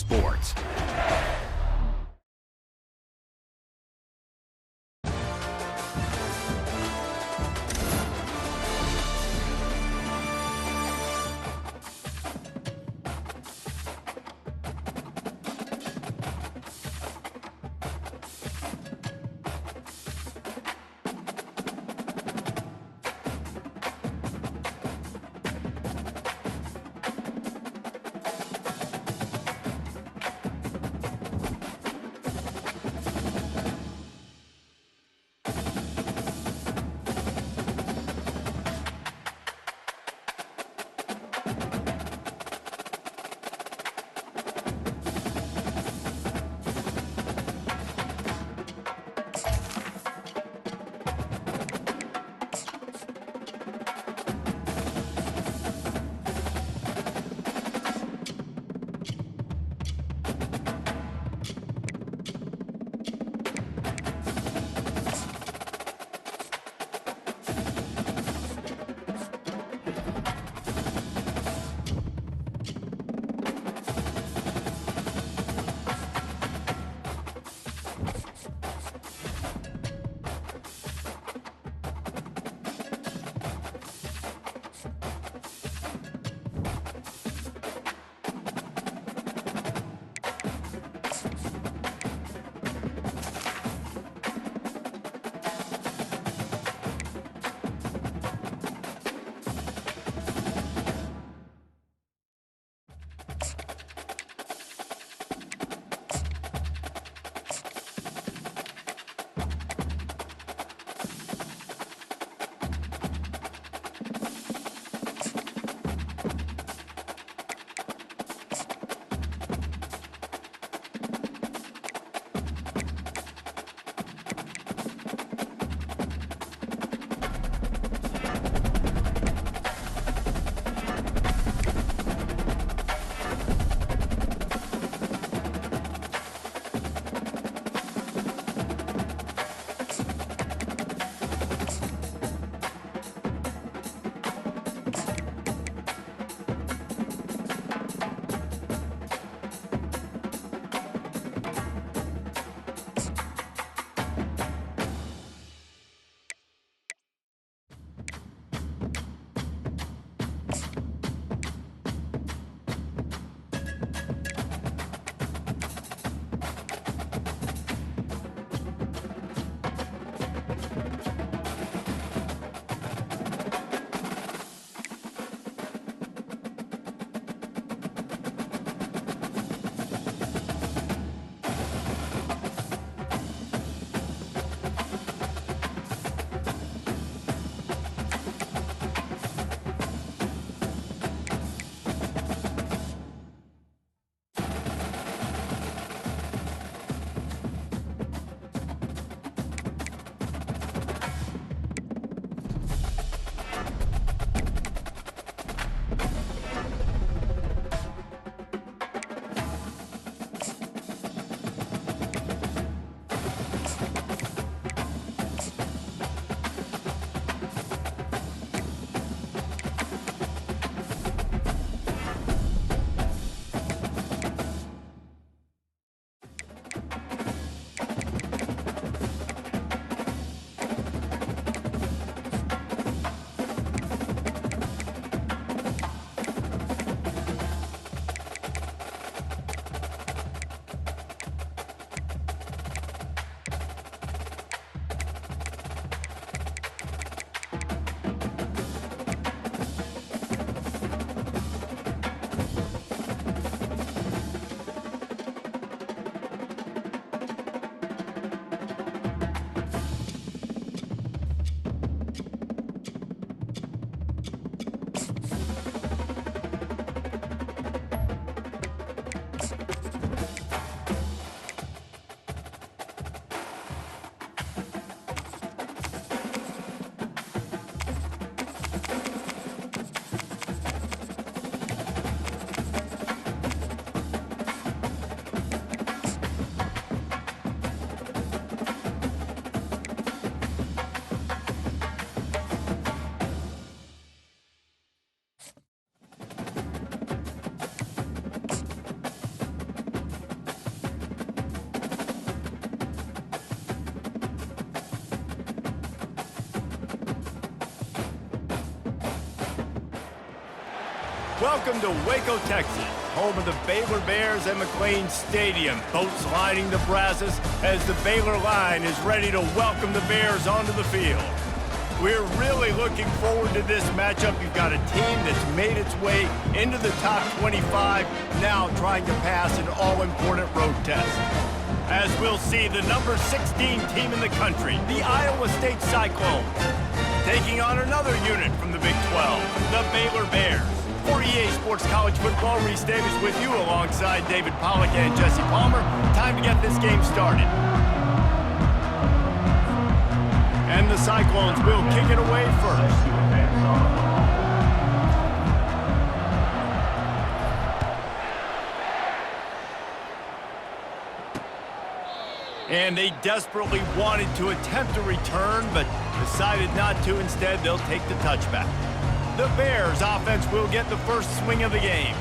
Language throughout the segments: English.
sports. Welcome to Waco, Texas, home of the Baylor Bears and McLean Stadium. Boats lining the Brazos as the Baylor line is ready to welcome the Bears onto the field. We're really looking forward to this matchup. You've got a team that's made its way into the top 25, now trying to pass an all-important road test. As we'll see, the number 16 team in the country, the Iowa State Cyclones, taking on another unit from the Big 12, the Baylor Bears. For EA Sports College Football, Reese Davis with you alongside David Pollack and Jesse Palmer. Time to get this game started. And the Cyclones will kick it away first. And they desperately wanted to attempt a return, but decided not to. Instead, they'll take the touchback. The Bears offense will get the first swing of the game.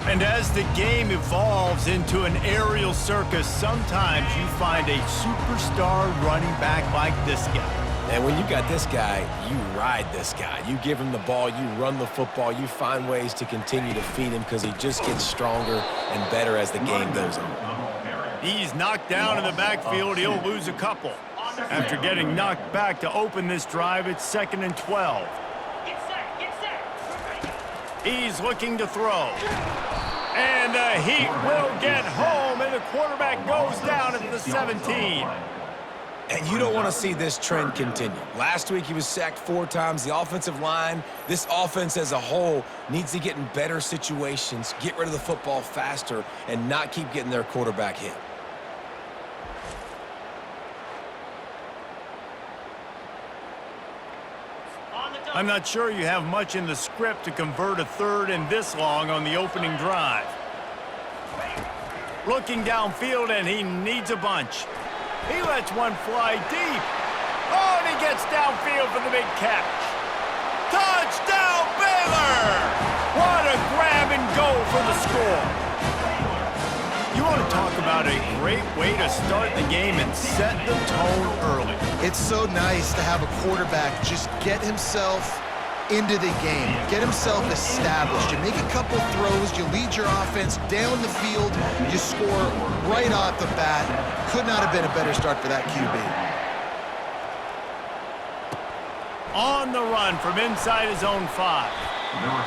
And as the game evolves into an aerial circus, sometimes you find a superstar running back like this guy. And when you got this guy, you ride this guy. You give him the ball, you run the football, you find ways to continue to feed him because he just gets stronger and better as the game goes on. He's knocked down in the backfield. He'll lose a couple. After getting knocked back to open this drive, it's 2nd and 12. He's looking to throw. And the Heat will get home, and the quarterback goes down at the 17. And you don't want to see this trend continue. Last week, he was sacked 4 times. The offensive line, this offense as a whole, needs to get in better situations, get rid of the football faster, and not keep getting their quarterback hit. I'm not sure you have much in the script to convert a third and this long on the opening drive. Looking downfield, and he needs a bunch. He lets one fly deep. Oh, and he gets downfield for the big catch. Touchdown, Baylor! What a grab and go for the score. You want to talk about a great way to start the game and set the tone early. It's so nice to have a quarterback just get himself into the game, get himself established. You make a couple throws, you lead your offense down the field, you score right off the bat. Could not have been a better start for that QB. On the run from inside his own 5.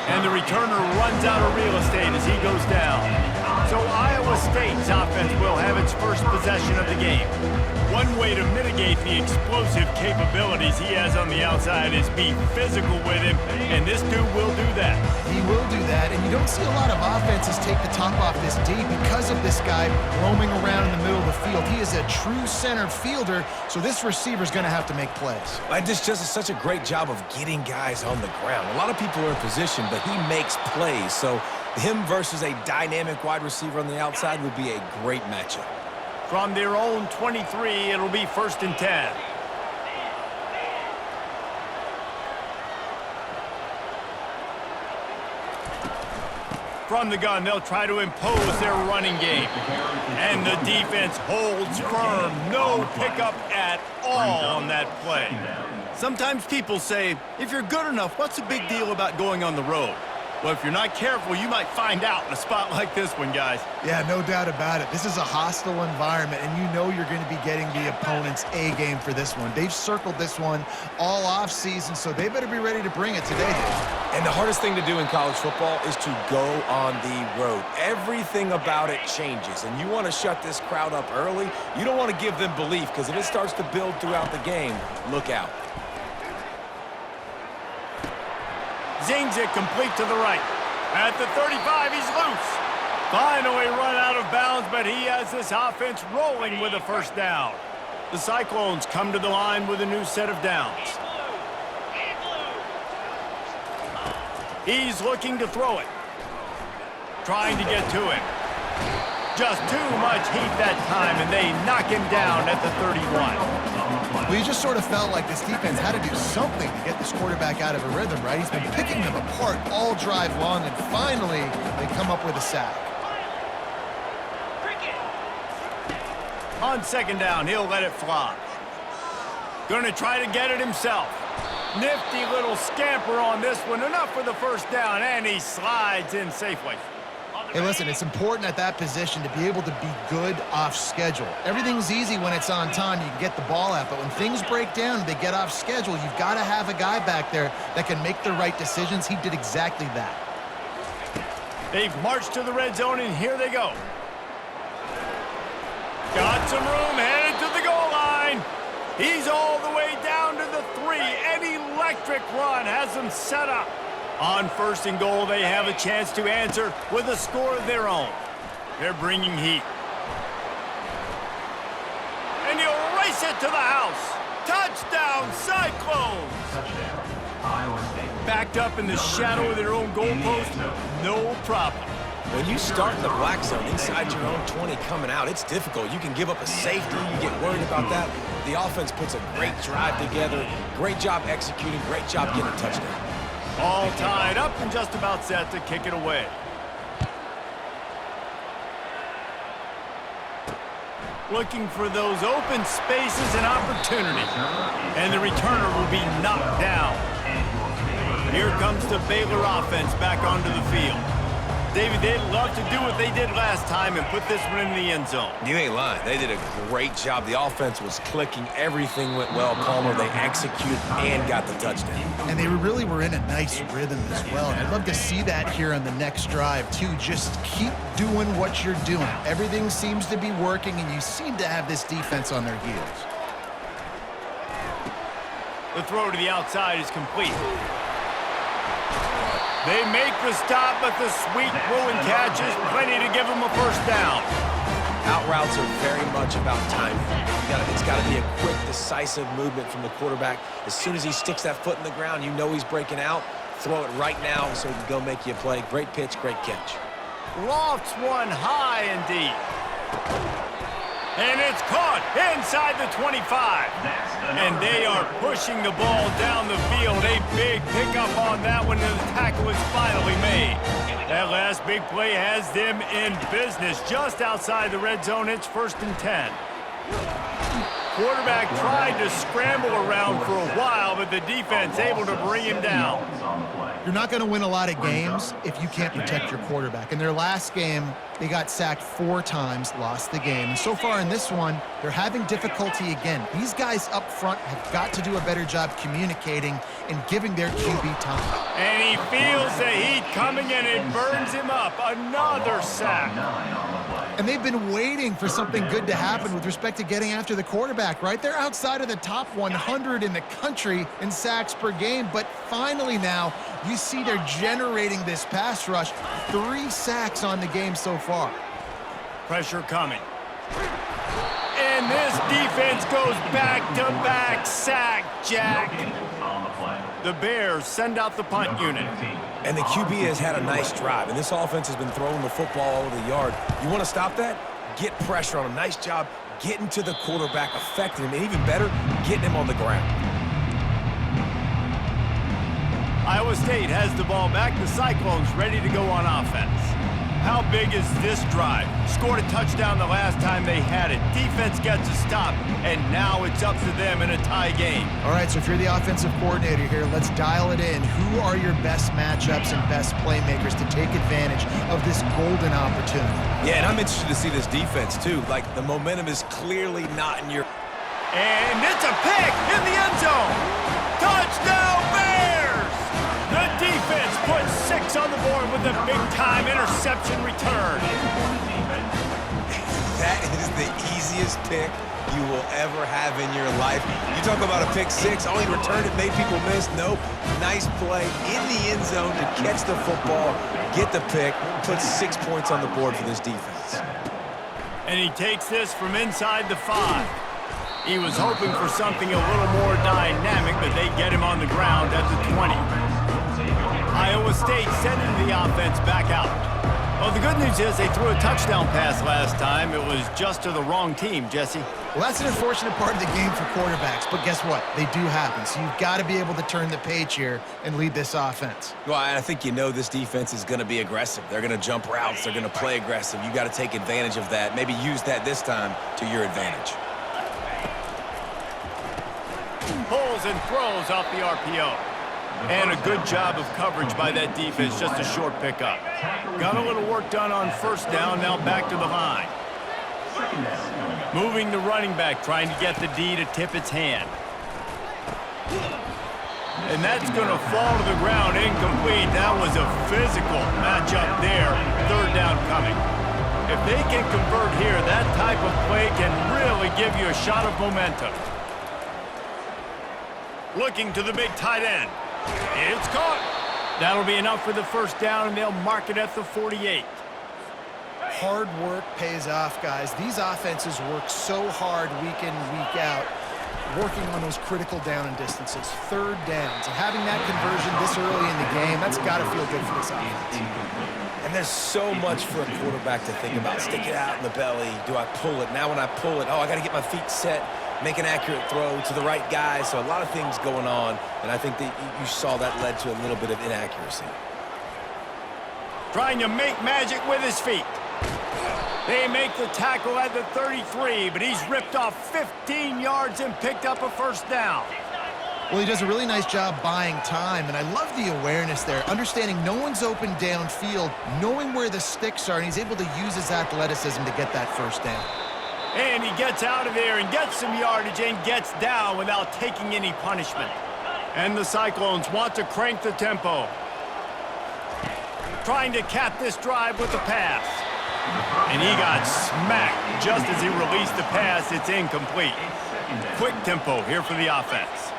And the returner runs out of real estate as he goes down. So Iowa State's offense will have its first possession of the game. One way to mitigate the explosive capabilities he has on the outside is be physical with him, and this dude will do that. He will do that, and you don't see a lot of offenses take the top off this D because of this guy roaming around in the middle of the field. He is a true center fielder, so this receiver's going to have to make plays. This just is such a great job of getting guys on the ground. A lot of people are in position, but he makes plays, so him versus a dynamic wide receiver on the outside would be a great matchup. From their own 23, it'll be 1st and 10. From the gun, they'll try to impose their running game. And the defense holds firm. No pickup at all on that play. Sometimes people say, if you're good enough, what's the big deal about going on the road? Well, if you're not careful, you might find out in a spot like this one, guys. Yeah, no doubt about it. This is a hostile environment, and you know you're going to be getting the opponent's A game for this one. They've circled this one all offseason, so they better be ready to bring it today, Dave. And the hardest thing to do in college football is to go on the road. Everything about it changes, and you want to shut this crowd up early. You don't want to give them belief, because if it starts to build throughout the game, look out. Zings it complete to the right. At the 35, he's loose. Finally run out of bounds, but he has this offense rolling with a first down. The Cyclones come to the line with a new set of downs. He's looking to throw it. Trying to get to him. Just too much heat that time, and they knock him down at the 31. Well, you just sort of felt like this defense had to do something to get this quarterback out of a rhythm, right? He's been picking them apart all drive long, and finally they come up with a sack. On 2nd down, he'll let it fly. Going to try to get it himself. Nifty little scamper on this one. Enough for the first down, and he slides in safely. Hey, listen, it's important at that position to be able to be good off schedule. Everything's easy when it's on time. You can get the ball out, but when things break down, they get off schedule, you've got to have a guy back there that can make the right decisions. He did exactly that. They've marched to the red zone, and here they go. Got some room, headed to the goal line. He's all the way down to the 3. An electric run has them set up. On 1st and goal, they have a chance to answer with a score of their own. They're bringing heat. And he'll race it to the house. Touchdown, Cyclones! Touchdown, Iowa State. Backed up in the shadow of their own goalpost, no problem. When you start in the black zone inside your own 20 coming out, it's difficult. You can give up a safety. You get worried about that. The offense puts a great drive together. Great job executing. Great job getting a touchdown. All tied up and just about set to kick it away. Looking for those open spaces and opportunities. And the returner will be knocked down. Here comes the Baylor offense back onto the field. David, they'd love to do what they did last time and put this one in the end zone. You ain't lying. They did a great job. The offense was clicking. Everything went well, Palmer. They executed and got the touchdown. And they really were in a nice rhythm as well. And I'd love to see that here on the next drive, too. Just keep doing what you're doing. Everything seems to be working, and you seem to have this defense on their heels. The throw to the outside is complete. They make the stop, but the sweet throw and catch is plenty to give them a first down. Out routes are very much about timing. It's got to be a quick, decisive movement from the quarterback. As soon as he sticks that foot in the ground, you know he's breaking out. Throw it right now so he can go make you a play. Great pitch, great catch. Lofts one high and deep. And it's caught inside the 25. And they are pushing the ball down the field. A big pickup on that one, and the tackle is finally made. That last big play has them in business. Just outside the red zone, it's 1st and 10. Quarterback tried to scramble around for a while, but the defense able to bring him down. You're not going to win a lot of games if you can't protect your quarterback. In their last game, they got sacked 4 times, lost the game. And so far in this one, they're having difficulty again. These guys up front have got to do a better job communicating and giving their QB time. And he feels the heat coming, and it burns him up. Another sack. And they've been waiting for something good to happen with respect to getting after the quarterback, right? They're outside of the top 100 in the country in sacks per game, but finally now you see they're generating this pass rush. 3 sacks on the game so far. Pressure coming. And this defense goes back-to-back sack, Jack. The Bears send out the punt unit. And the QB has had a nice drive, and this offense has been throwing the football all over the yard. You want to stop that? Get pressure on him. Nice job getting to the quarterback, affecting him, and even better, getting him on the ground. Iowa State has the ball back. The Cyclones ready to go on offense. How big is this drive? Scored a touchdown the last time they had it. Defense gets a stop, and now it's up to them in a tie game. All right, so if you're the offensive coordinator here, let's dial it in. Who are your best matchups and best playmakers to take advantage of this golden opportunity? Yeah, and I'm interested to see this defense, too. Like, the momentum is clearly not in your... And it's a pick in the end zone. Touchdown, Bears! The defense puts 6 on the board with a big-time interception return. That is the easiest pick you will ever have in your life. You talk about a pick 6, only returned it, made people miss. Nope. Nice play in the end zone to catch the football, get the pick, put 6 points on the board for this defense. And he takes this from inside the 5. He was hoping for something a little more dynamic, but they get him on the ground at the 20. Iowa State sending the offense back out. Well, the good news is they threw a touchdown pass last time. It was just to the wrong team, Jesse. Well, that's an unfortunate part of the game for quarterbacks, but guess what? They do happen, so you've got to be able to turn the page here and lead this offense. Well, I think you know this defense is going to be aggressive. They're going to jump routes. They're going to play aggressive. You got to take advantage of that. Maybe use that this time to your advantage. Pulls and throws off the RPO. And a good job of coverage by that defense, just a short pickup. Got a little work done on first down, now back to the line. Moving the running back, trying to get the D to tip its hand. And that's going to fall to the ground, incomplete. That was a physical matchup there. Third down coming. If they can convert here, that type of play can really give you a shot of momentum. Looking to the big tight end. It's caught. That'll be enough for the first down, and they'll mark it at the 48. Hard work pays off, guys. These offenses work so hard week in, week out, working on those critical down and distances, third downs. And having that conversion this early in the game, that's got to feel good for this offense. And there's so much for a quarterback to think about. Stick it out in the belly. Do I pull it? Now when I pull it, oh, I got to get my feet set, make an accurate throw to the right guy. So a lot of things going on, and I think that you saw that led to a little bit of inaccuracy. Trying to make magic with his feet. They make the tackle at the 33, but he's ripped off 15 yards and picked up a first down. Well, he does a really nice job buying time, and I love the awareness there, understanding no one's open downfield, knowing where the sticks are, and he's able to use his athleticism to get that first down. And he gets out of there and gets some yardage and gets down without taking any punishment. And the Cyclones want to crank the tempo. Trying to cap this drive with the pass. And he got smacked just as he released the pass. It's incomplete. Quick tempo here for the offense.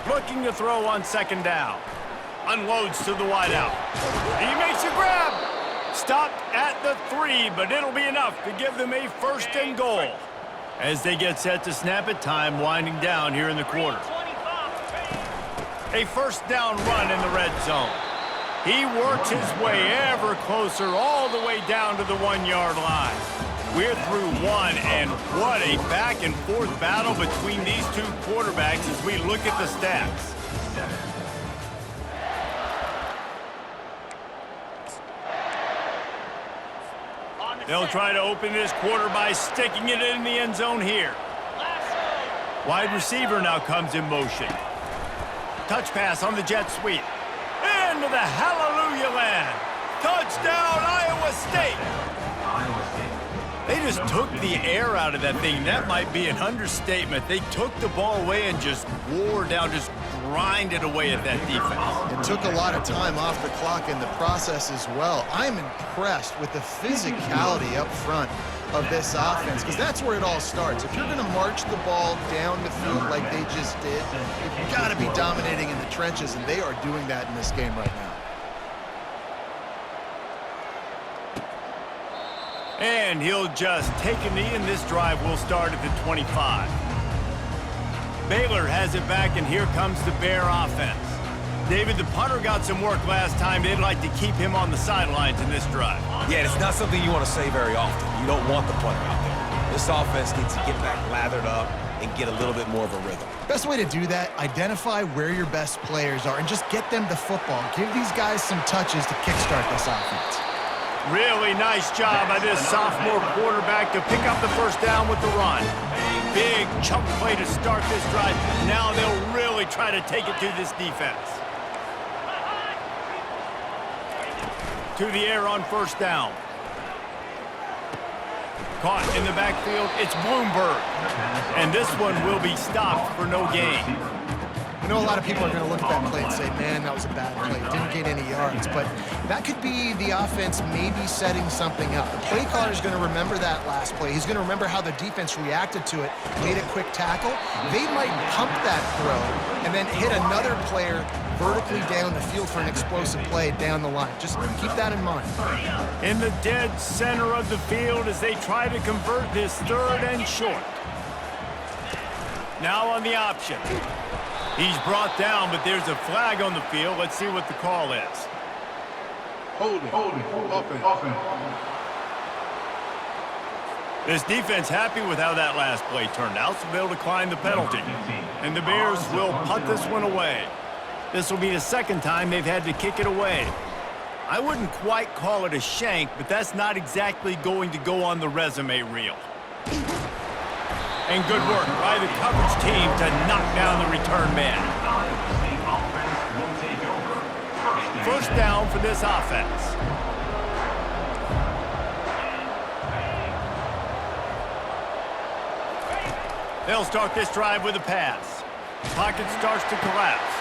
Looking to throw on second down. Unloads to the wideout. He makes a grab. Stopped at the 3, but it'll be enough to give them a first and goal. As they get set to snap it, time winding down here in the quarter. A first down run in the red zone. He works his way ever closer all the way down to the 1-yard line. We're through one, and what a back-and-forth battle between these two quarterbacks as we look at the stats. They'll try to open this quarter by sticking it in the end zone here. Wide receiver now comes in motion. Touch pass on the jet sweep. Into the hallelujah land. Touchdown, Iowa State. They just took the air out of that thing. That might be an understatement. They took the ball away and just wore down, just grinded away at that defense. It took a lot of time off the clock in the process as well. I'm impressed with the physicality up front of this offense, because that's where it all starts. If you're going to march the ball down the field like they just did, you've got to be dominating in the trenches, and they are doing that in this game right now. And he'll just take a knee, and this drive will start at the 25. Baylor has it back, and here comes the Bear offense. David, the punter got some work last time. They'd like to keep him on the sidelines in this drive. Yeah, it's not something you want to say very often. You don't want the punter out there. This offense needs to get back lathered up and get a little bit more of a rhythm. Best way to do that, identify where your best players are and just get them the football. Give these guys some touches to kickstart this offense. Really nice job by this sophomore quarterback to pick up the first down with the run. Big chunk play to start this drive. Now they'll really try to take it to this defense. To the air on first down. Caught in the backfield, it's Bloomberg. And this one will be stopped for no gain. I know a lot of people are going to look at that play and say, man, that was a bad play. Didn't get any yards. But that could be the offense maybe setting something up. The play caller is going to remember that last play. He's going to remember how the defense reacted to it, made a quick tackle. They might pump that throw and then hit another player vertically down the field for an explosive play down the line. Just keep that in mind. In the dead center of the field as they try to convert this third and short. Now on the option. He's brought down, but there's a flag on the field. Let's see what the call is. Holding. Offense. This defense happy with how that last play turned out, so they'll decline the penalty. And the Bears will punt this one away. This will be the second time they've had to kick it away. I wouldn't quite call it a shank, but that's not exactly going to go on the resume reel. And good work by the coverage team to knock down the return man. First down for this offense. They'll start this drive with a pass. Pocket starts to collapse.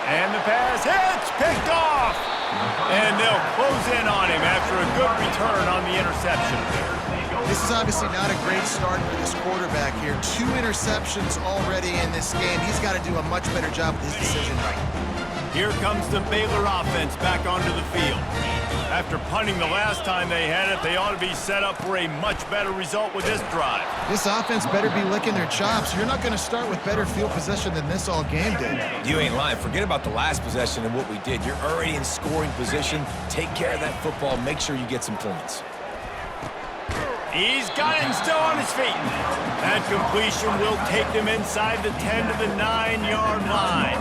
And the pass hits, picked off. And they'll close in on him after a good return on the interception. This is obviously not a great start for this quarterback here. 2 interceptions already in this game. He's got to do a much better job with his decision making. Here comes the Baylor offense back onto the field. After punting the last time they had it, they ought to be set up for a much better result with this drive. This offense better be licking their chops. You're not going to start with better field possession than this all game did. You ain't lying. Forget about the last possession and what we did. You're already in scoring position. Take care of that football. Make sure you get some points. He's got him still on his feet. That completion will take them inside the 10 to the 9-yard line.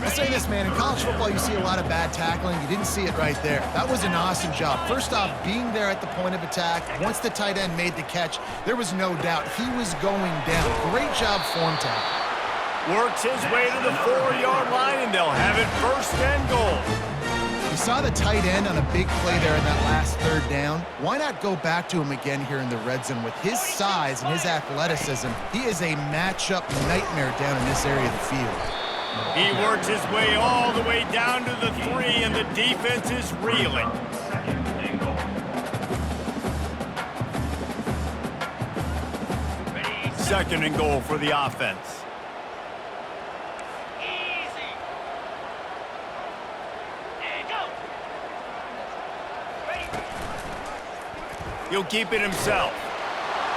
I'll say this, man, in college football, you see a lot of bad tackling. You didn't see it right there. That was an awesome job. First off, being there at the point of attack. Once the tight end made the catch, there was no doubt he was going down. Great job form tackle. Works his way to the 4-yard line, and they'll have it first and goal. You saw the tight end on a big play there in that last third down. Why not go back to him again here in the red zone? With his size and his athleticism, he is a matchup nightmare down in this area of the field. He works his way all the way down to the 3, and the defense is reeling. Second and goal for the offense. He'll keep it himself.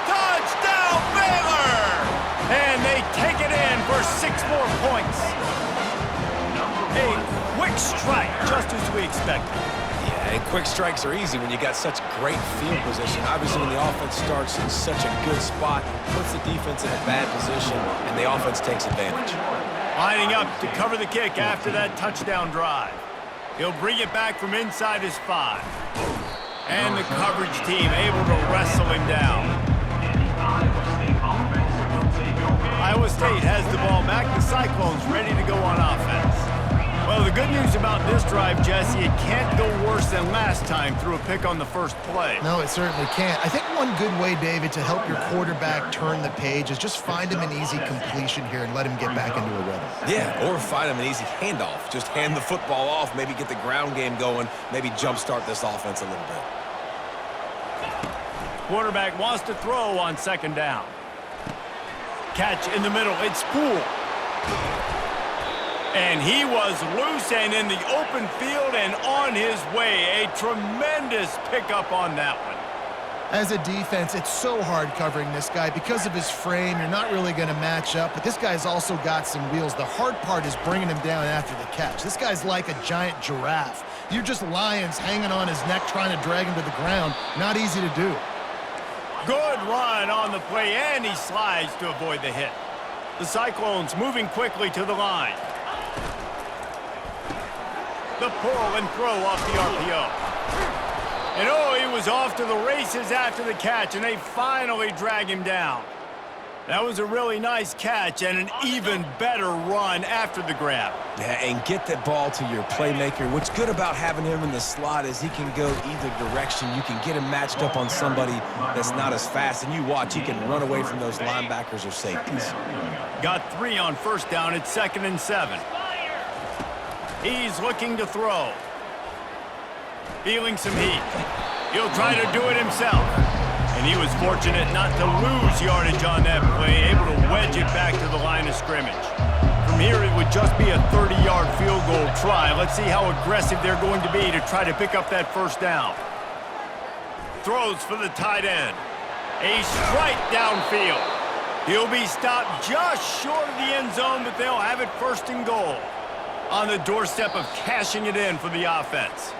Touchdown, Baylor! And they take it in for 6 more points. A quick strike, just as we expected. Yeah, and quick strikes are easy when you got such great field position. Obviously, when the offense starts in such a good spot, puts the defense in a bad position, and the offense takes advantage. Lining up to cover the kick after that touchdown drive. He'll bring it back from inside his 5. And the coverage team able to wrestle him down. Iowa State has the ball back. The Cyclones ready to go on offense. Well, the good news about this drive, Jesse, it can't go worse than last time through a pick on the first play. No, it certainly can't. I think one good way, David, to help your quarterback turn the page is just find him an easy completion here and let him get back into a rhythm. Yeah, or find him an easy handoff. Just hand the football off, maybe get the ground game going, maybe jumpstart this offense a little bit. Quarterback wants to throw on second down. Catch in the middle. It's Poole. And he was loose and in the open field and on his way. A tremendous pickup on that one. As a defense, it's so hard covering this guy. Because of his frame, you're not really going to match up, but this guy's also got some wheels. The hard part is bringing him down after the catch. This guy's like a giant giraffe. You're just lions hanging on his neck trying to drag him to the ground. Not easy to do. Good run on the play, and he slides to avoid the hit. The Cyclones moving quickly to the line. The pull and throw off the RPO. And oh, he was off to the races after the catch, and they finally drag him down. That was a really nice catch and an even better run after the grab. Yeah, and get that ball to your playmaker. What's good about having him in the slot is he can go either direction. You can get him matched up on somebody that's not as fast, and you watch, he can run away from those linebackers or safeties. Got 3 on first down. It's 2nd and 7. He's looking to throw. Feeling some heat. He'll try to do it himself. And he was fortunate not to lose yardage on that play, able to wedge it back to the line of scrimmage. From here, it would just be a 30-yard field goal try. Let's see how aggressive they're going to be to try to pick up that first down. Throws for the tight end. A strike downfield. He'll be stopped just short of the end zone, but they'll have it first and goal. On the doorstep of cashing it in for the offense.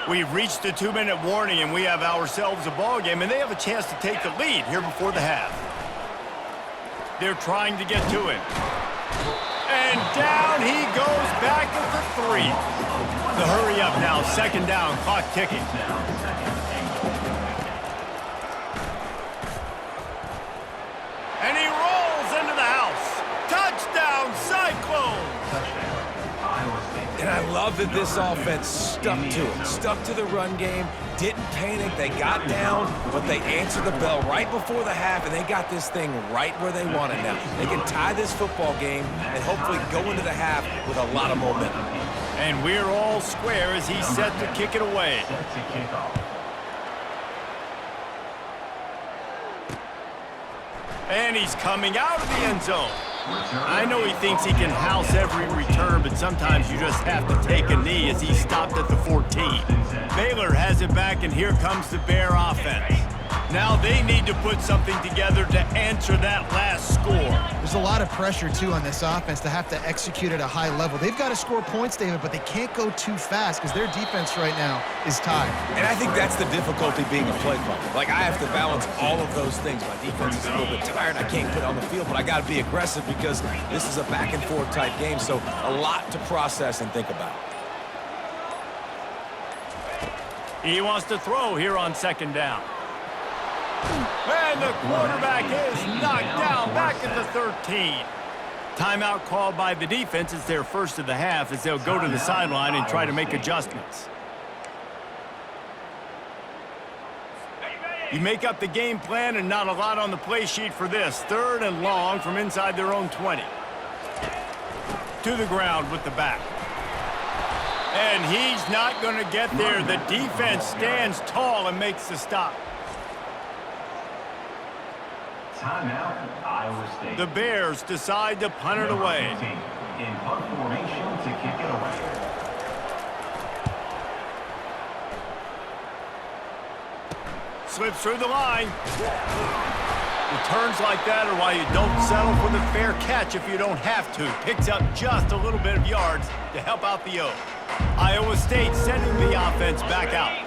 We've reached the 2-minute warning, and we have ourselves a ball game, and they have a chance to take the lead here before the half. They're trying to get to him. And down he goes back at the 3. The hurry up now, second down, clock ticking. And he rolls into the house. Touchdown, Cyclones! And I love that this offense stuck to it, stuck to the run game, didn't panic, they got down, but they answered the bell right before the half, and they got this thing right where they want it now. They can tie this football game and hopefully go into the half with a lot of momentum. And we're all square as he's set to kick it away. And he's coming out of the end zone. I know he thinks he can house every return, but sometimes you just have to take a knee as he stopped at the 14. Baylor has it back, and here comes the Bear offense. Now they need to put something together to answer that last score. There's a lot of pressure, too, on this offense to have to execute at a high level. They've got to score points, David, but they can't go too fast because their defense right now is tied. And I think that's the difficulty being a play caller. Like, I have to balance all of those things. My defense is a little bit tired. I can't put it on the field, but I got to be aggressive because this is a back-and-forth type game, so a lot to process and think about. He wants to throw here on second down. And the quarterback is knocked down back at the 13. Timeout called by the defense. It's their first of the half as they'll go to the sideline and try to make adjustments. You make up the game plan and not a lot on the play sheet for this. Third and long from inside their own 20. To the ground with the back. And he's not going to get there. The defense stands tall and makes the stop. Timeout, Iowa State. The Bears decide to punt it away. In punt formation to kick it away. Slips through the line. Returns like that are why you don't settle for the fair catch if you don't have to. Picks up just a little bit of yards to help out the O. Iowa State sending the offense back out.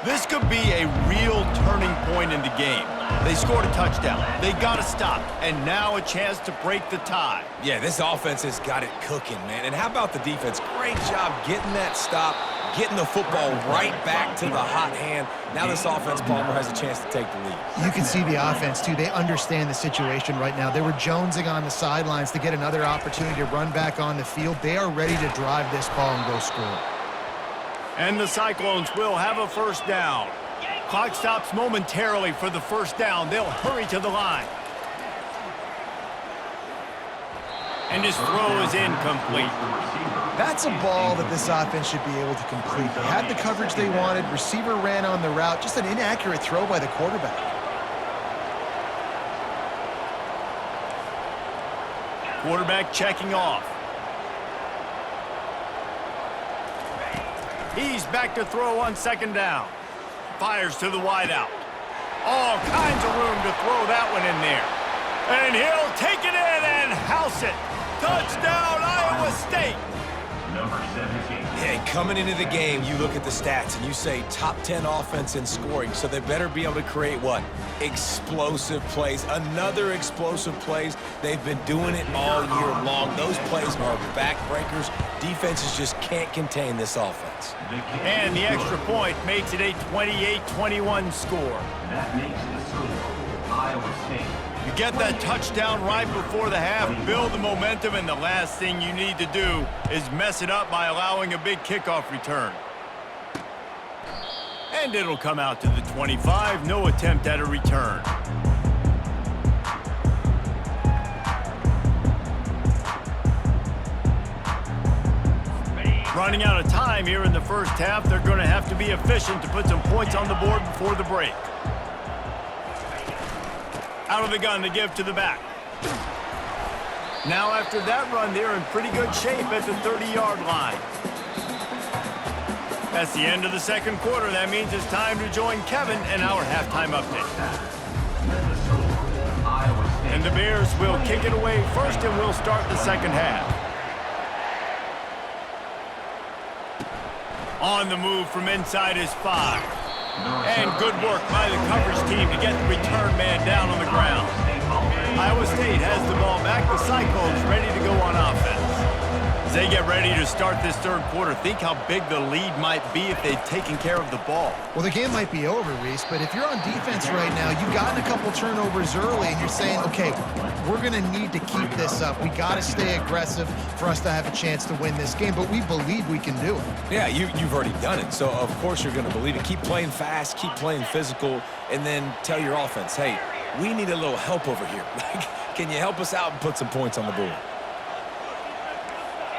This could be a real turning point in the game. They scored a touchdown. They got to stop. And now a chance to break the tie. Yeah, this offense has got it cooking, man. And how about the defense? Great job getting that stop, getting the football right back to the hot hand. Now this offense, Palmer, has a chance to take the lead. You can see the offense, too. They understand the situation right now. They were jonesing on the sidelines to get another opportunity to run back on the field. They are ready to drive this ball and go score. And the Cyclones will have a first down. Clock stops momentarily for the first down. They'll hurry to the line. And his throw is incomplete. That's a ball that this offense should be able to complete. They had the coverage they wanted. Receiver ran on the route. Just an inaccurate throw by the quarterback. Quarterback checking off. He's back to throw on second down. Fires to the wideout. All kinds of room to throw that one in there. And he'll take it in and house it. Touchdown, Iowa State. Number 17. Yeah, coming into the game, you look at the stats and you say top 10 offense in scoring, so they better be able to create what? Explosive plays. Another explosive plays. They've been doing it all year long. Those plays are backbreakers. Defenses just can't contain this offense. And the extra point makes it a 28-21 score. That makes the score Iowa State. You get that touchdown right before the half, build the momentum, and the last thing you need to do is mess it up by allowing a big kickoff return. And it'll come out to the 25, no attempt at a return. Running out of time here in the first half, they're going to have to be efficient to put some points on the board before the break. Out of the gun to give to the back. Now after that run, they're in pretty good shape at the 30-yard line. That's the end of the second quarter. That means it's time to join Kevin in our halftime update. And the Bears will kick it away first, and we'll start the second half. On the move from inside is 5. And good work by the coverage team to get the return man down on the ground. Iowa State has the ball back. The Cyclones ready to go on offense. As they get ready to start this third quarter, think how big the lead might be if they'd taken care of the ball. Well, the game might be over, Reese, but if you're on defense right now, you've gotten a couple turnovers early, and you're saying, okay, we're going to need to keep this up. We got to stay aggressive for us to have a chance to win this game, but we believe we can do it. Yeah, you've already done it, so of course you're going to believe it. Keep playing fast, keep playing physical, and then tell your offense, hey, we need a little help over here. Can you help us out and put some points on the board?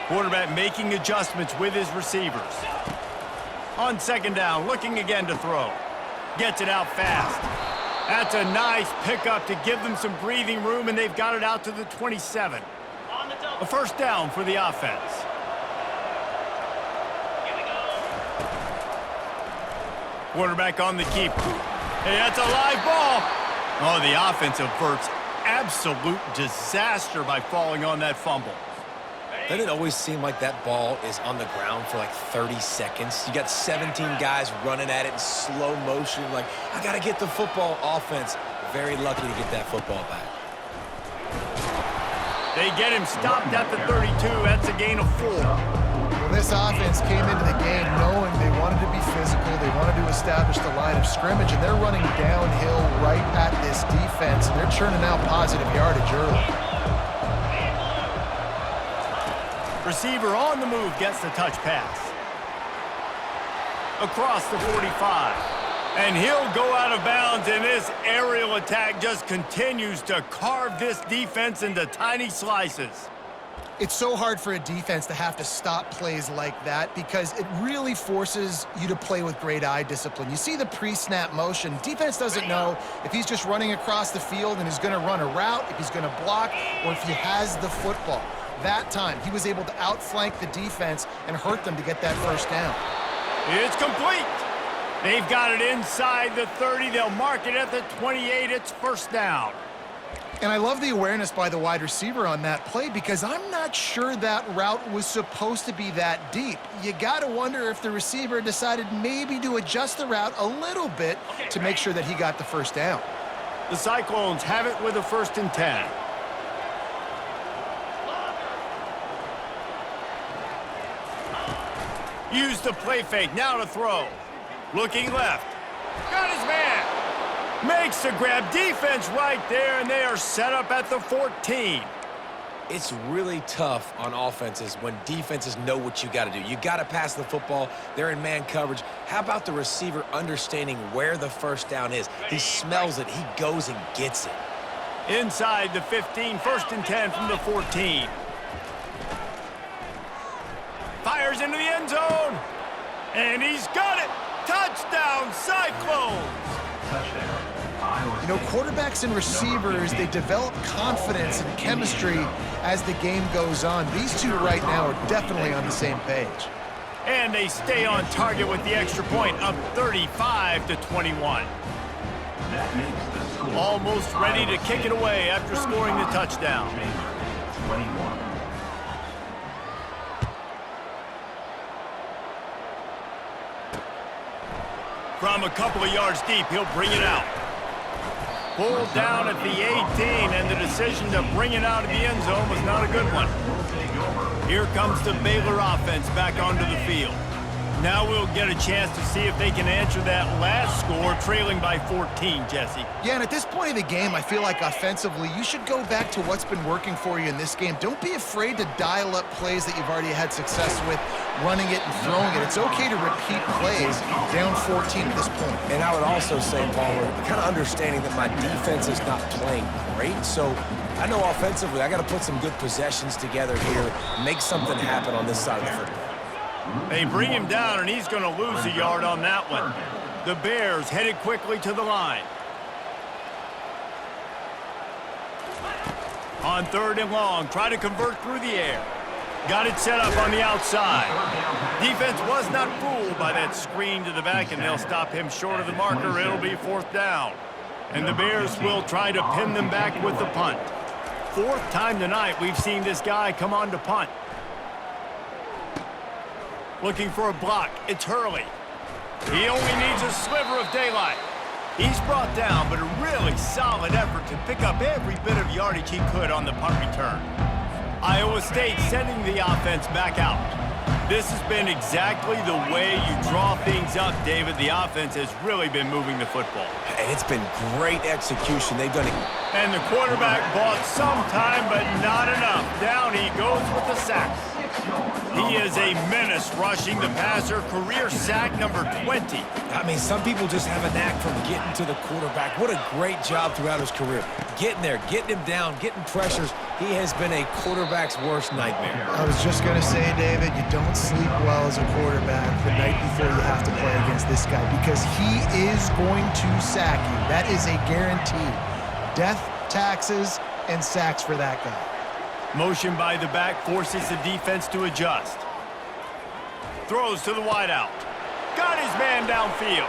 Quarterback making adjustments with his receivers. On second down, looking again to throw. Gets it out fast. That's a nice pickup to give them some breathing room, and they've got it out to the 27. A first down for the offense. Quarterback on the keeper. Hey, that's a live ball. Oh, the offense averts absolute disaster by falling on that fumble. Doesn't it always seem like that ball is on the ground for like 30 seconds? You got 17 guys running at it in slow motion. Like, I got to get the football. Offense, very lucky to get that football back. They get him stopped at the 32. That's a gain of 4. Well, this offense came into the game knowing they wanted to be physical. They wanted to establish the line of scrimmage, and they're running downhill right at this defense, and they're churning out positive yardage early. Receiver on the move gets the touch pass. Across the 45. And he'll go out of bounds, and this aerial attack just continues to carve this defense into tiny slices. It's so hard for a defense to have to stop plays like that because it really forces you to play with great eye discipline. You see the pre-snap motion. Defense doesn't know if he's just running across the field and is going to run a route, if he's going to block, or if he has the football. That time, he was able to outflank the defense and hurt them to get that first down. It's complete. They've got it inside the 30. They'll mark it at the 28. It's first down. And I love the awareness by the wide receiver on that play because I'm not sure that route was supposed to be that deep. You got to wonder if the receiver decided maybe to adjust the route a little bit to make sure that he got the first down. The Cyclones have it with a 1st and 10. Use the play fake, now to throw. Looking left. Got his man. Makes the grab. Defense right there, and they are set up at the 14. It's really tough on offenses when defenses know what you got to do. You got to pass the football. They're in man coverage. How about the receiver understanding where the first down is? He smells it. He goes and gets it. Inside the 15, 1st and 10 from the 14. Fires into the end zone. And he's got it. Touchdown, Cyclones. Touchdown, Iowa You know, State. quarterbacks and receivers, they develop confidence and chemistry as the game goes on. These two right now are definitely on the same page. And they stay on target with the extra point, up 35-21. That makes the score. Almost ready to kick it away after scoring the touchdown. 21. From a couple of yards deep, he'll bring it out. Pulled down at the 18, and the decision to bring it out of the end zone was not a good one. Here comes the Baylor offense back onto the field. Now we'll get a chance to see if they can answer that last score, trailing by 14, Jesse. Yeah, and at this point of the game, I feel like offensively, you should go back to what's been working for you in this game. Don't be afraid to dial up plays that you've already had success with, running it and throwing it. It's okay to repeat plays down 14 at this point. And I would also say, Palmer, kind of understanding that my defense is not playing great, so I know offensively I got to put some good possessions together here, make something happen on this side of the football. They bring him down, and he's going to lose a yard on that one. The Bears headed quickly to the line. On 3rd and long, try to convert through the air. Got it set up on the outside. Defense was not fooled by that screen to the back, and they'll stop him short of the marker. It'll be 4th down. And the Bears will try to pin them back with the punt. 4th time tonight we've seen this guy come on to punt. Looking for a block. It's Hurley. He only needs a sliver of daylight. He's brought down, but a really solid effort to pick up every bit of yardage he could on the punt return. Iowa State sending the offense back out. This has been exactly the way you draw things up, David. The offense has really been moving the football. And it's been great execution. They've done it. And the quarterback bought some time, but not enough. Down he goes with the sack. He is a menace rushing the passer, career sack number 20. I mean, some people just have a knack for getting to the quarterback. What a great job throughout his career. Getting there, getting him down, getting pressures. He has been a quarterback's worst nightmare. I was just going to say, David, you don't sleep well as a quarterback the night before you have to play against this guy because he is going to sack you. That is a guarantee. Death, taxes, and sacks for that guy. Motion by the back forces the defense to adjust. Throws to the wideout. Got his man downfield.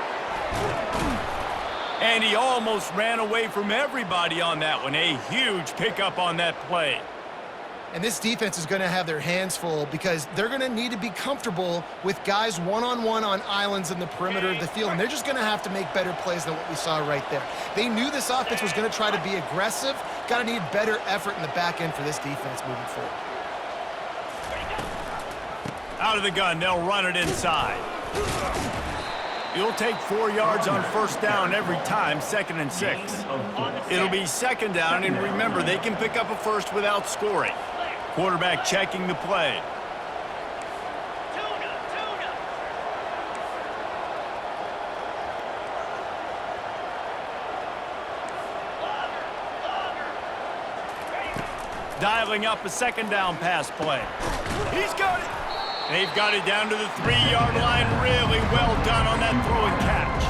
And he almost ran away from everybody on that one. A huge pickup on that play. And this defense is going to have their hands full because they're going to need to be comfortable with guys one-on-one on islands in the perimeter of the field. And they're just going to have to make better plays than what we saw right there. They knew this offense was going to try to be aggressive. Got to need better effort in the back end for this defense moving forward. Out of the gun, they'll run it inside. You'll take 4 yards on first down every time, 2nd and 6. It'll be 2nd down, and remember, they can pick up a first without scoring. Quarterback checking the play. Dialing up a 2nd down pass play. He's got it. They've got it down to the 3-yard line. Really well done on that throw and catch.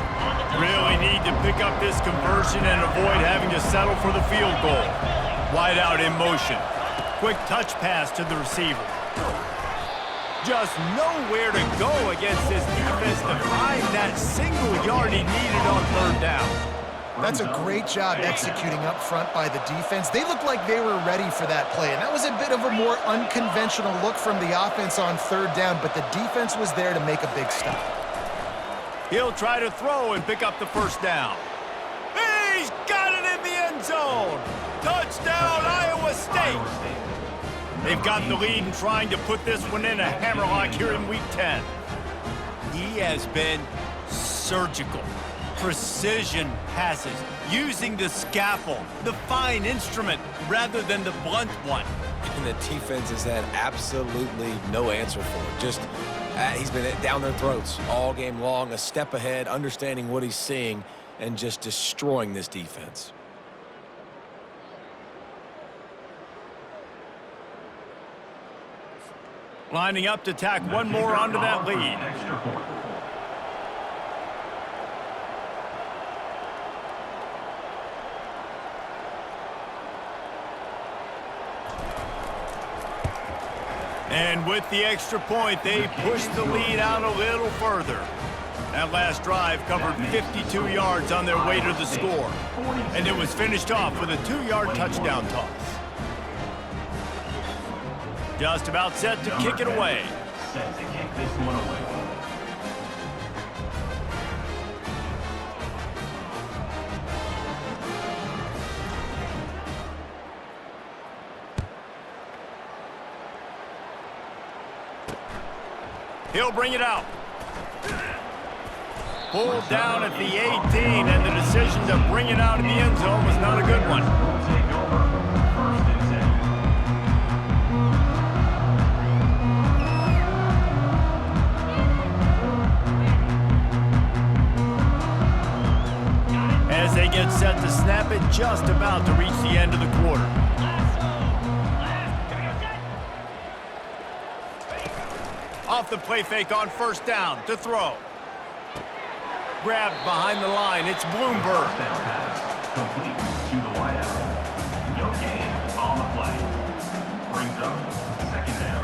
Really need to pick up this conversion and avoid having to settle for the field goal. Wide out in motion. Quick touch pass to the receiver. Just nowhere to go against this defense to find that single yard he needed on 3rd down. That's a great job executing up front by the defense. They looked like they were ready for that play, and that was a bit of a more unconventional look from the offense on 3rd down, but the defense was there to make a big stop. He'll try to throw and pick up the 1st down. He's got it in the end zone. Touchdown, Iowa State. They've got the lead and trying to put this one in a hammerlock here in Week 10. He has been surgical. Precision passes, using the scalpel, the fine instrument, rather than the blunt one. And the defense has had absolutely no answer for it. Just, he's been down their throats all game long, a step ahead, understanding what he's seeing, and just destroying this defense. Lining up to tack one more onto that lead. And with the extra point, they pushed the lead out a little further. That last drive covered 52 yards on their way to the score. And it was finished off with a 2-yard touchdown toss. Just about set to kick it away. Set to kick this one away. He'll bring it out. Pulled down at the 18, and the decision to bring it out in the end zone was not a good one. Take over. 1st and 10. As they get set to snap it, just about to reach the end of the quarter. Off the play fake on 1st down to throw. Grabbed behind the line. It's Bloomberg. Down pass. Complete to the wideout. No gain on the play. Brings up 2nd down.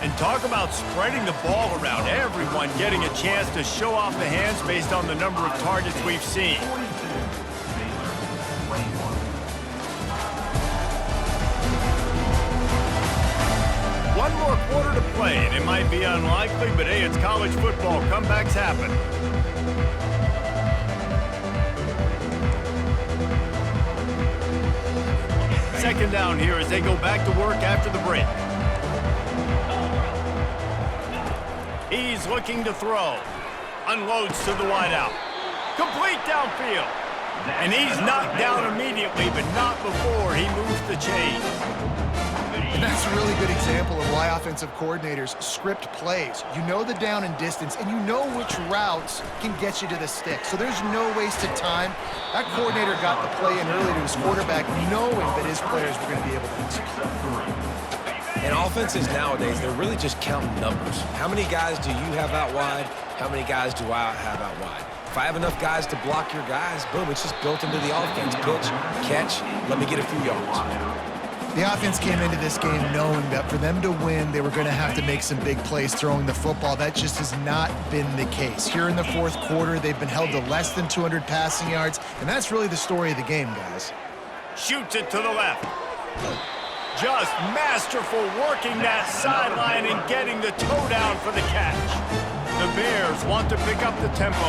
And talk about spreading the ball around. Everyone getting a chance to show off the hands based on the number of targets we've seen. 42. Baylor 21. One more quarter to play, and it might be unlikely, but hey, it's college football. Comebacks happen. second down here as they go back to work after the break. He's looking to throw. Unloads to the wideout. Complete downfield. And he's knocked down immediately, but not before he moves the chains. And that's a really good example of why offensive coordinators script plays. You know the down and distance, and you know which routes can get you to the stick. So there's no wasted time. That coordinator got the play in early to his quarterback, knowing that his players were going to be able to execute. And offenses nowadays, they're really just counting numbers. How many guys do you have out wide? How many guys do I have out wide? If I have enough guys to block your guys, boom, it's just built into the offense. Pitch, catch, let me get a few yards. The offense came into this game knowing that for them to win, they were going to have to make some big plays throwing the football. That just has not been the case. Here in the fourth quarter, they've been held to less than 200 passing yards, and that's really the story of the game, guys. Shoots it to the left. Just masterful working that sideline and getting the toe down for the catch. The Bears want to pick up the tempo.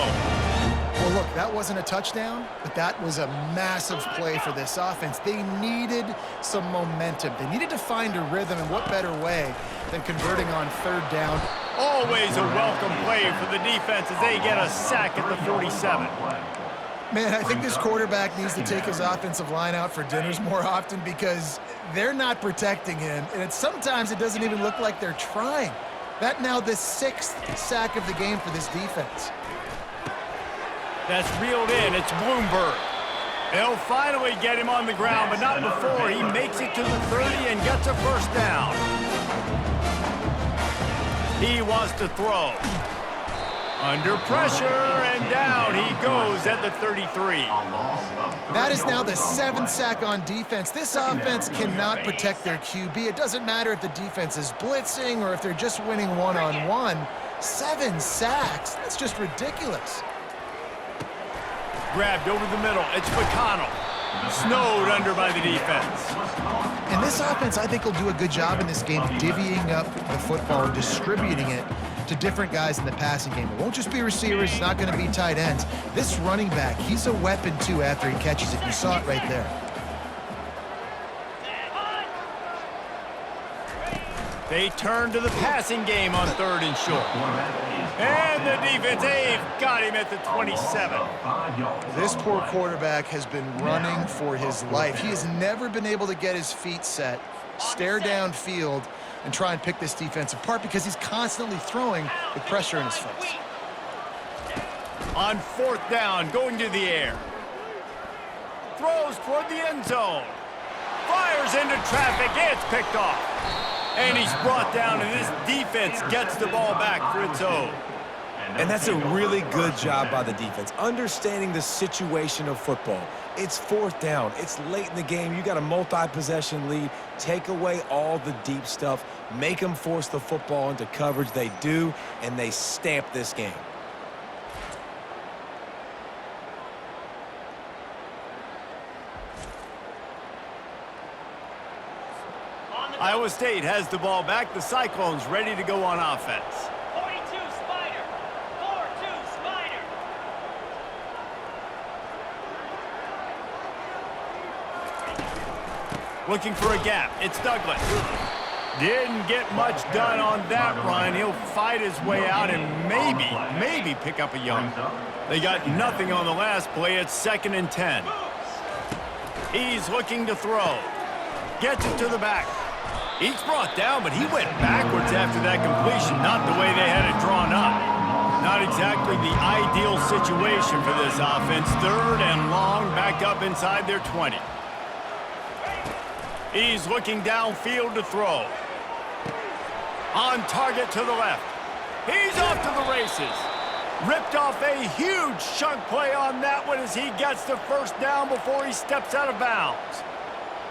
Well, look, that wasn't a touchdown, but that was a massive play for this offense. They needed some momentum. They needed to find a rhythm, and what better way than converting on third down. Always a welcome play for the defense as they get a sack at the 47. Man, I think this quarterback needs to take his offensive line out for dinners more often because they're not protecting him, and sometimes it doesn't even look like they're trying. That now the 6th sack of the game for this defense. That's reeled in. It's Bloomberg. They'll finally get him on the ground, but not before he makes it to the 30 and gets a first down. He wants to throw. Under pressure, and down he goes at the 33. That is now the 7th sack on defense. This offense cannot protect their QB. It doesn't matter if the defense is blitzing or if they're just winning one-on-one. 7 sacks, that's just ridiculous. Grabbed over the middle. It's McConnell. Snowed under by the defense. And this offense, I think, will do a good job in this game divvying up the football and distributing it to different guys in the passing game. It won't just be receivers. It's not going to be tight ends. This running back, he's a weapon, too, after he catches it. You saw it right there. They turn to the passing game on 3rd and short. And the defense, they've got him at the 27. This poor quarterback has been running for his life. He has never been able to get his feet set, stare downfield, and try and pick this defense apart because he's constantly throwing with pressure in his face. On 4th down, going to the air. Throws toward the end zone. Fires into traffic. It's picked off. And he's brought down, and this defense gets the ball back for its own. And that's a really good job by the defense, understanding the situation of football. It's 4th down. It's late in the game. You got a multi-possession lead. Take away all the deep stuff. Make them force the football into coverage. They do, and they stamp this game. Iowa State has the ball back. The Cyclones ready to go on offense. 42 Spider. 4-2 Spider. Looking for a gap. It's Douglas. Didn't get much done on that run. He'll fight his way out and maybe pick up a yard. They got nothing on the last play. It's 2nd and 10. He's looking to throw. Gets it to the back. He's brought down, but he went backwards after that completion, not the way they had it drawn up. Not exactly the ideal situation for this offense. 3rd and long, back up inside their 20. He's looking downfield to throw. On target to the left. He's off to the races. Ripped off a huge chunk play on that one as he gets the first down before he steps out of bounds.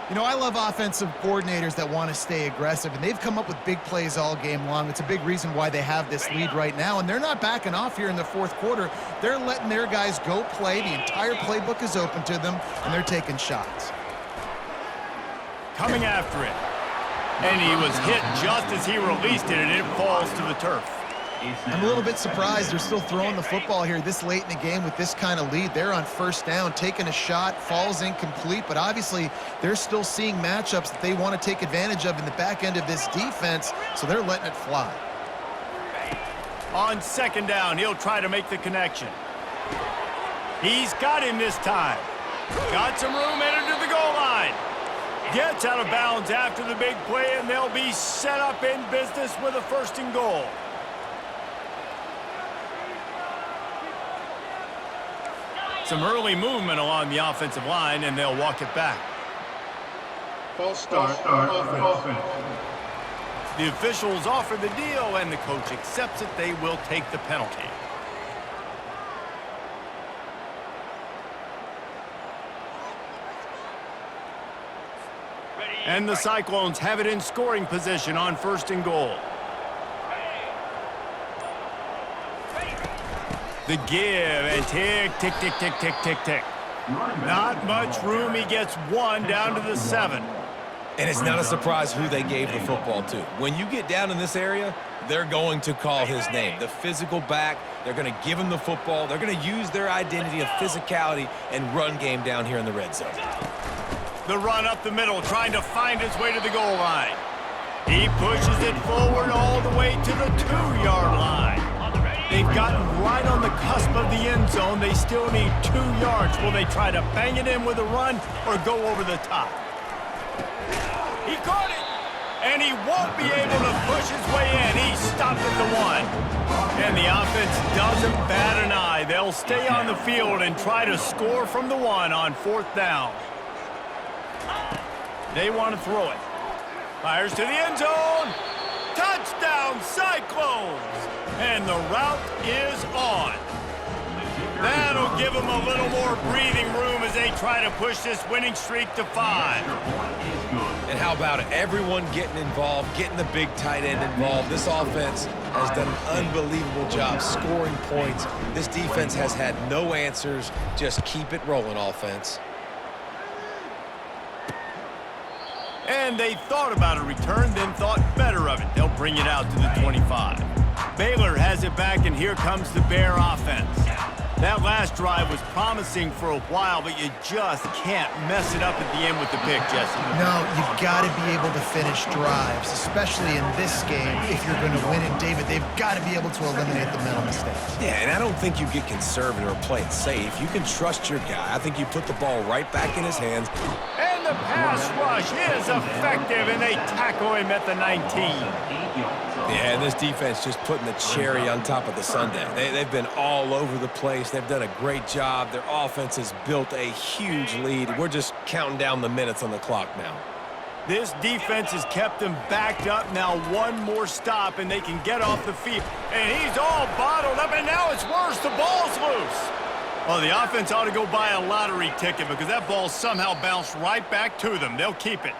You know, I love offensive coordinators that want to stay aggressive, and they've come up with big plays all game long. It's a big reason why they have this lead right now, and they're not backing off here in the 4th quarter. They're letting their guys go play. The entire playbook is open to them, and they're taking shots. Coming after it. And he was hit just as he released it, and it falls to the turf. I'm a little bit surprised they're still throwing the football here this late in the game with this kind of lead. They're on first down, taking a shot, falls incomplete, but obviously they're still seeing matchups that they want to take advantage of in the back end of this defense, so they're letting it fly. On second down, he'll try to make the connection. He's got him this time. Got some room headed to the goal line. Gets out of bounds after the big play, and they'll be set up in business with a first and goal. Some early movement along the offensive line, and they'll walk it back. False start. Offense. The officials offer the deal, and the coach accepts it. They will take the penalty. And the Cyclones have it in scoring position on first and goal. The give and tick, tick, tick, tick, tick, tick, tick. Not much room. He gets one down to the 7. And it's not a surprise who they gave the football to. When you get down in this area, they're going to call his name. The physical back, they're going to give him the football. They're going to use their identity of physicality and run game down here in the red zone. The run up the middle, trying to find his way to the goal line. He pushes it forward all the way to the 2-yard line. They've gotten right on the cusp of the end zone. They still need 2 yards. Will they try to bang it in with a run or go over the top? He caught it, and he won't be able to push his way in. He stopped at the 1. And the offense doesn't bat an eye. They'll stay on the field and try to score from the 1 on 4th down. They want to throw it. Fires to the end zone. Touchdown, Cyclones! And the route is on. That'll give them a little more breathing room as they try to push this winning streak to 5. And how about it? Everyone getting involved, getting the big tight end involved. This offense has done an unbelievable job scoring points. This defense has had no answers. Just keep it rolling, offense. And they thought about a return, then thought better of it. They'll bring it out to the 25. Baylor has it back, and here comes the Bear offense. That last drive was promising for a while, but you just can't mess it up at the end with the pick, Jesse. No, you've got to be able to finish drives, especially in this game. If you're going to win it, David, they've got to be able to eliminate the mental mistakes. Yeah, and I don't think you get conservative or play it safe. You can trust your guy. I think you put the ball right back in his hands. And the pass rush is effective, and they tackle him at the 19. Yeah, and this defense just putting the cherry on top of the sundae. They've been all over the place. They've done a great job. Their offense has built a huge lead. We're just counting down the minutes on the clock now. This defense has kept them backed up. Now one more stop, and they can get off the field. And he's all bottled up, and now it's worse. The ball's loose. Well, the offense ought to go buy a lottery ticket because that ball somehow bounced right back to them. They'll keep it.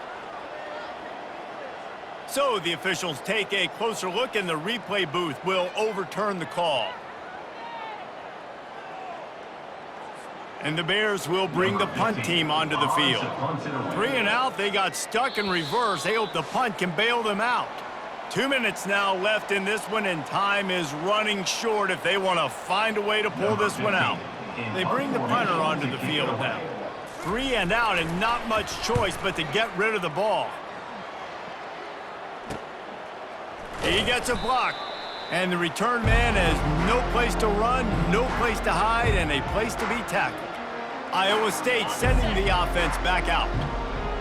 So the officials take a closer look, and the replay booth will overturn the call. And the Bears will bring the punt team onto the field. 3 and out, they got stuck in reverse. They hope the punt can bail them out. 2 minutes now left in this one, and time is running short if they want to find a way to pull this one out. They bring the punter onto the field now. 3 and out, and not much choice but to get rid of the ball. He gets a block, and the return man has no place to run, no place to hide, and a place to be tackled. Iowa State sending the offense back out.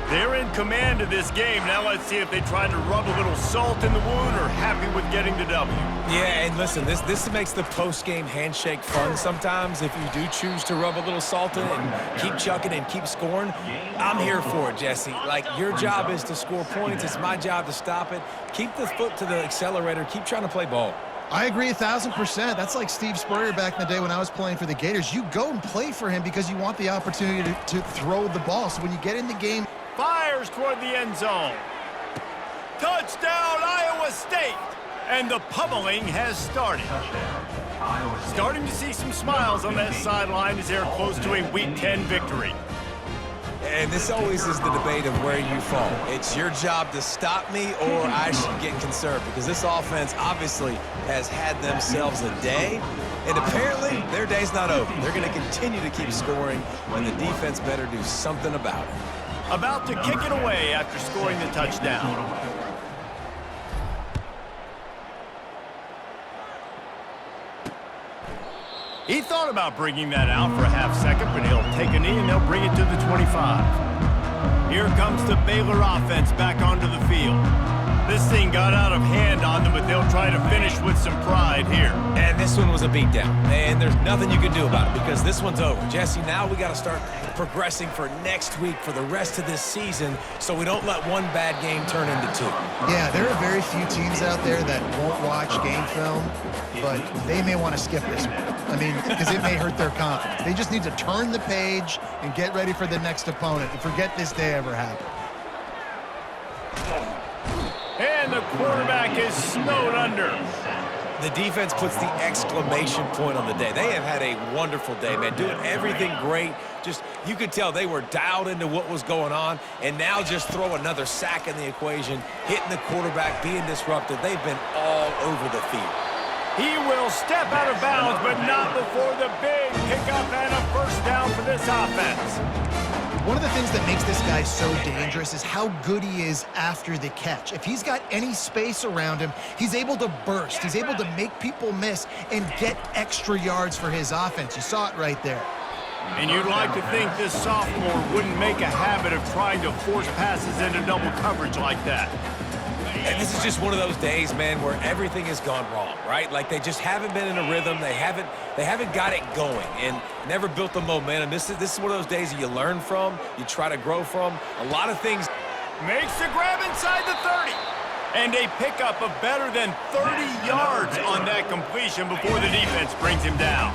They're in command of this game. Now let's see if they try to rub a little salt in the wound or happy with getting the W. Yeah, and listen, this makes the post-game handshake fun sometimes if you do choose to rub a little salt in it and keep chucking and keep scoring. I'm here for it, Jesse. Like, your job is to score points. It's my job to stop it. Keep the foot to the accelerator. Keep trying to play ball. I agree 1,000%. That's like Steve Spurrier back in the day when I was playing for the Gators. You go and play for him because you want the opportunity to throw the ball. So when you get in the game, Fires toward the end zone. Touchdown, Iowa State! And the pummeling has started. Starting to see some smiles on that sideline as they're close to a Week 10 victory. And this always is the debate of where you fall. It's your job to stop me, or I should get concerned, because this offense obviously has had themselves a day, and apparently their day's not over. They're going to continue to keep scoring, and the defense better do something about it. About to kick it away after scoring the touchdown. He thought about bringing that out for a half second, but he'll take a knee and they'll bring it to the 25. Here comes the Baylor offense back onto the field. This thing got out of hand on them, but they'll try to finish with some pride here. And this one was a beatdown, and there's nothing you can do about it because this one's over. Jesse, now we got to start progressing for next week for the rest of this season so we don't let one bad game turn into two. Yeah, there are very few teams out there that won't watch game film, but they may want to skip this one. I mean, because it may hurt their confidence. They just need to turn the page and get ready for the next opponent and forget this day ever happened. And the quarterback is snowed under. The defense puts the exclamation point on the day. They have had a wonderful day, man, doing everything great. Just, you could tell they were dialed into what was going on, and now just throw another sack in the equation, hitting the quarterback, being disrupted. They've been all over the field. He will step out of bounds, but not before the big pickup and a first down for this offense. One of the things that makes this guy so dangerous is how good he is after the catch. If he's got any space around him, he's able to burst. He's able to make people miss and get extra yards for his offense. You saw it right there. And you'd like to think this sophomore wouldn't make a habit of trying to force passes into double coverage like that. And this is just one of those days, man, where everything has gone wrong, right? Like they just haven't been in a rhythm. They haven't got it going and never built the momentum. This is one of those days that you learn from, you try to grow from. A lot of things. Makes the grab inside the 30. And a pickup of better than 30 yards on that completion before the defense brings him down.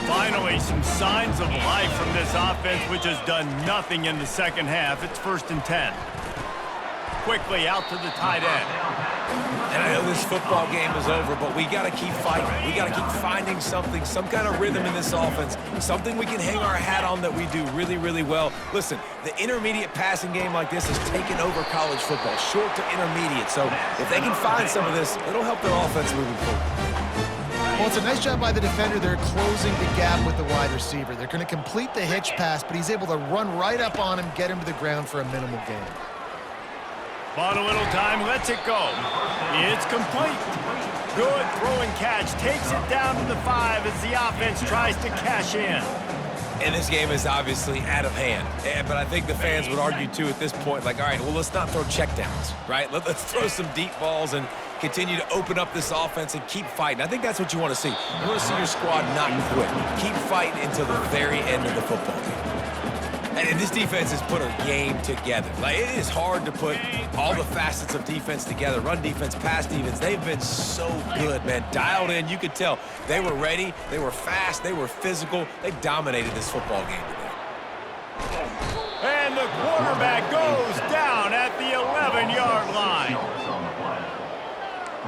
Finally, some signs of life from this offense, which has done nothing in the second half. It's 1st and 10. Quickly out to the tight end. And I know this football game is over, but we got to keep fighting. We got to keep finding something, some kind of rhythm in this offense, something we can hang our hat on that we do really, really well. Listen, the intermediate passing game like this has taken over college football, short to intermediate. So if they can find some of this, it'll help their offense moving forward. Well, it's a nice job by the defender. They're closing the gap with the wide receiver. They're going to complete the hitch pass, but he's able to run right up on him, get him to the ground for a minimal gain. Bought a little time, lets it go. It's complete. Good throwing catch. Takes it down to the 5 as the offense tries to cash in. And this game is obviously out of hand. But I think the fans would argue, too, at this point, like, all right, well, let's not throw checkdowns, right? Let's throw some deep balls and continue to open up this offense and keep fighting. I think that's what you want to see. You want to see your squad not quit. Keep fighting until the very end of the football game. And this defense has put a game together. Like, it is hard to put all the facets of defense together. Run defense, pass defense. They've been so good, man. Dialed in. You could tell they were ready. They were fast. They were physical. They dominated this football game today. And the quarterback goes down at the 11-yard line. On the play.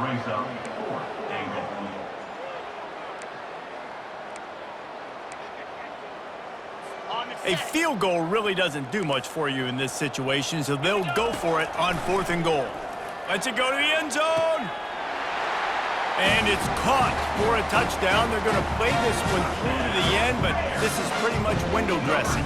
Brings up 4th and goal. A field goal really doesn't do much for you in this situation, so they'll go for it on 4th and goal. Lets it go to the end zone. And it's caught for a touchdown. They're going to play this one through to the end, but this is pretty much window dressing.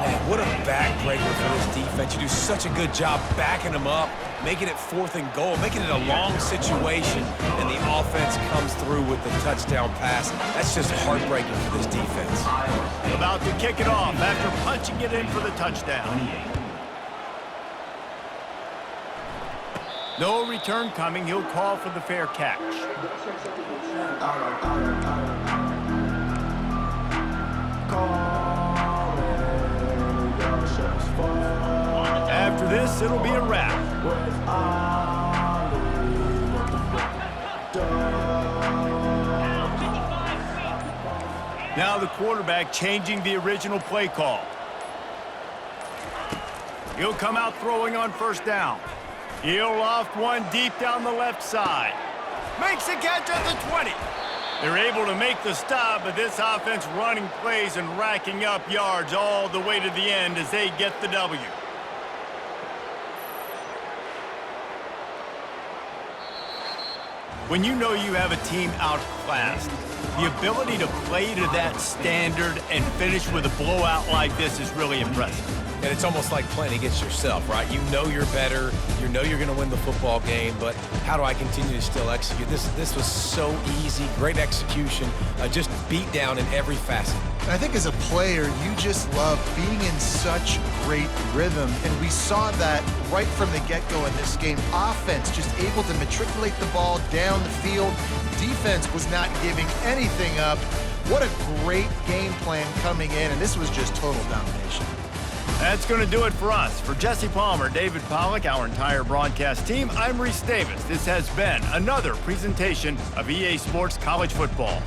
Man, what a backbreaker for this defense. You do such a good job backing them up, making it 4th and goal, making it a long situation, and the offense comes through with the touchdown pass. That's just heartbreaking for this defense. About to kick it off after punching it in for the touchdown. No return coming. He'll call for the fair catch. After this, it'll be a wrap. Now the quarterback changing the original play call. He'll come out throwing on 1st down. He'll loft one deep down the left side. Makes a catch at the 20. They're able to make the stop, but this offense running plays and racking up yards all the way to the end as they get the W. When you know you have a team outclassed, the ability to play to that standard and finish with a blowout like this is really impressive. And it's almost like playing against yourself, right? You know you're better. You know you're going to win the football game, but how do I continue to still execute? This was so easy, great execution, just beat down in every facet. And I think as a player, you just love being in such great rhythm, and we saw that right from the get-go in this game. Offense just able to matriculate the ball down the field. Defense was not giving anything up. What a great game plan coming in, and this was just total domination. That's going to do it for us. For Jesse Palmer, David Pollack, our entire broadcast team, I'm Reese Davis. This has been another presentation of EA Sports College Football.